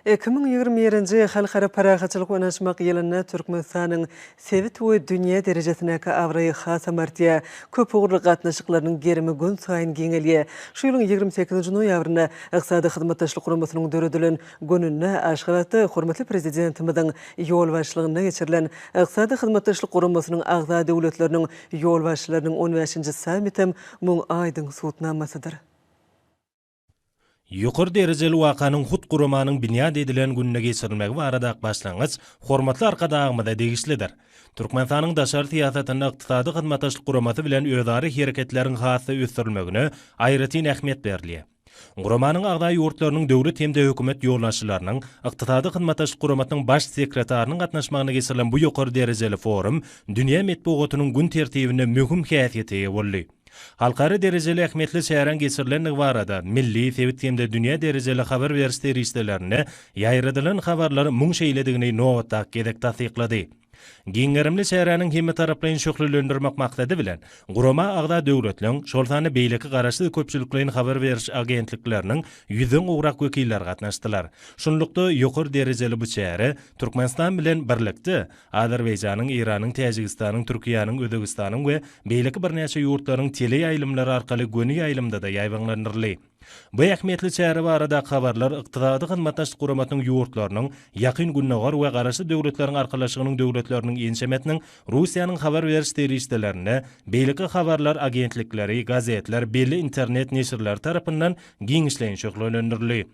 2020 xalqaro paraxatçılık oynaşmaq yılında Türkmenistan'ın sevit ve dünya derecesindeki avrayı xasa martiya köp uğurlu qatnaşıqlarının gerimi gün sayın gengeliye. Şu yılın 28 noyabrında iqtisadi xizmatdaşlık qurumasının dörüdülün gününü Aşgabat'ta hurmatly prezidentimizin yol başlığında geçirilen iqtisadi xizmatdaşlık qurumasının ağza devletlerinin yol başlarının 15. samitim Muň Aydın suutnamasıdır. Yuqur dereceli waqanyň hut gurumanyň binyad edilen gününe geçirilmegi barada başlangyç hormatly arkadagymyda degişlidir. Türkmenistanyň daşary siýasatyna ykdysady hyzmatdaşlyk gurumasy bilen özari hereketleriň hasy ösdürilmegine aýratyn ähmiýet berilýär. Gurumanyň agda ýurtlarynyň döwlet hemde hökümet ýolnaşçylarynyň ykdysady hyzmatdaşlyk gurumasynyň baş sekretarinyň gatnaşmagyna geçirilen bu ýokary derejeli forum dünýä medeniýetynyň gün tertibine möhüm häsiýete ýa boldy. Halkara dereceli ähmiýetli şäherden geçirilen barada milli, sevit hemde dünýä dereceli habar berýän teristlerine ýaýradylan habarlar muň şeýledigini nowatda gedek tasdiklady. Giňerimli şäheriniň hemme taraplaryny şöhretlendirmek maksady bilen gurama agda döwletleriň şol sany beýleki garaşly köpçüliklerini habar beriş agentlikleriniň 100-den ugrak wekiller gatnaşdylar. Şunlukda ýokary derejeli bu şäher Türkmenistan bilen birlikde Azerbaýjanyň, Iranyň, Täjikistanyň, Türkiýanyň, Özbegistanyň we beýleki birnäçe ýurtlaryň tele ýaýlymlary arkaly göni ýaýlymda da ýaýbanlandyrly. Bu ähmiýetli şäher barada habarlar ykdysady hyzmatdaşlyk guramatynyň ýurtlarynyň ýakyn günnegar we garaşly döwletleriň arkalaşygynyň döwletleriniň enşemetiniň Russiýanyň habar beriş teristlerine beýleki habarlar agentlikleri, gazetler, belli internet neşirler tarapyndan giňişleýän şöhretlendirilýär.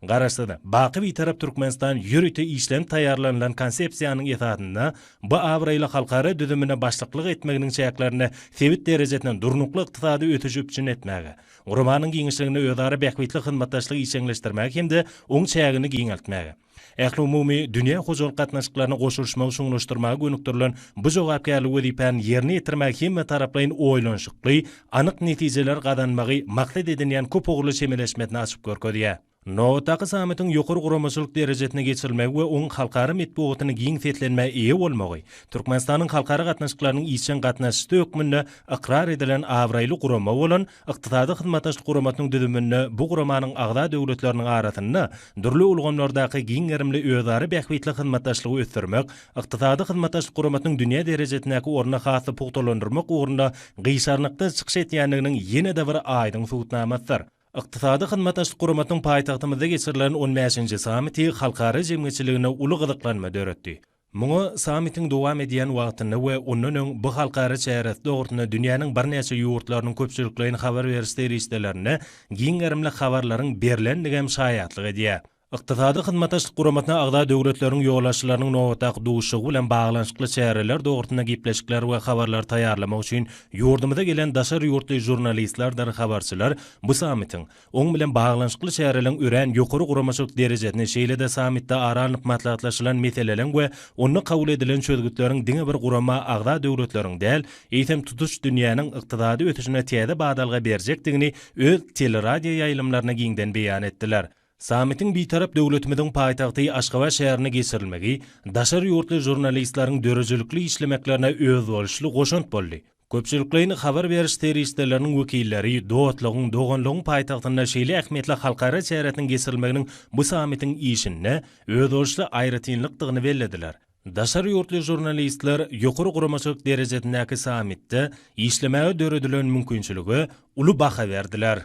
Garaşdyda baky bir tarap Türkmenistan ýürüte işlen taýýarlanan konsepsiýanyň esatyna bu awraýly halkara düzümine başlyklyk etmeginiň şäherlerini sevit derejesinde durnukly ykdysady ötüş üçin etmäge, gurumanyň giňişligine özara bähwitli hyzmatdaşlyk işleňleşdirmäge hemde oň şäherini giňeltmäge. Ähli umumy dünýä hojalyk gatnaşyklaryna goşulmagy şuňlaşdyrmagy gönükdirilen bu jogapkärlik wezipany ýerine ýetirmäge hemme taraplaryň oýlanşykly, anyk netijeler gadanmagy maksat edilýän köp ugurly şemeleşmetini açyp görkezýär. Nowatdaky samitiň ýokary guramaçylyk derejesine geçirilmegi we oň halkara medeniýetyny giň fetlenmäge eýe bolmagy, Türkmenistanyň halkara gatnaşyklarynyň işçen gatnaşyşy hökmünde ikrar edilen awraýly gurama bolan ykdysady hyzmatdaşlyk guramatynyň düzümine bu guramanyň agda döwletleriniň arasyna dürli ulgamlardaky giňerimli özari bähwitli hyzmatdaşlygy ösdürmek, ykdysady hyzmatdaşlyk guramatynyň dünýä derejesindäki orna hasy pugtalandyrmak ugrunda gyşarlykdan çykyş etýändiginiň ýene-de bir aýdyň suwutnamasydyr. Ykdysady hyzmatdaşlyk guramatynyň paýtagtymyzda geçirilen 15-nji samiti halkara jemgyçiligine uly gyzyklanma döretdi. Muňa samitiň dowam edýän wagtyny we ondan öň bu halkara şäher dogurtuna dünýäniň birnäçe ýurtlarynyň köpçüliklerini habar beriş teristlerine giňerimli habarlaryň berilendigem şaýatlyk edýär. Ykdysady hyzmatdaşlyk guramatyna agda döwletleriň ýollaşçylarynyň nowatdaky duşugy bilen baglanşykly şäherler dogurtuna gipleşikler we habarlar taýýarlamak üçin ýurdumyza gelen daşary ýurtly jurnalistler da habarçylar bu samitiň oň bilen baglanşykly şäherleriň ören ýokary guramaçylyk derejesine şeýle-de samitde aranyp matlagatlaşylan meseleleň we ony kabul edilen çözgütleriň diňe bir gurama agda döwletleriň däl, eýtem tutuş dünýäniň ykdysady ötüşine täze badalga berjekdigini öz teleradio ýaýlymlaryna giňden beýan etdiler. Samitiň bir tarap döwletimiziň paýtagty Aşgabat şäherine geçirilmegi, daşary ýurtly jurnalistleriň dörejelikli işlemeklerine öz boluşly goşunt boldy. Köpçüliklerini habar beriş teristleriniň wekilleri dowlatlygyň doganlygyň paýtagtyna şeýle ähmiýetli halkara şäheriniň geçirilmeginiň bu samitiň işine öz boluşly aýratynlykdygyny bellediler. Daşary ýurtly jurnalistler ýokary guramaçylyk derejesindäki samitde işlemäge döredilen mümkinçiligi uly baha berdiler.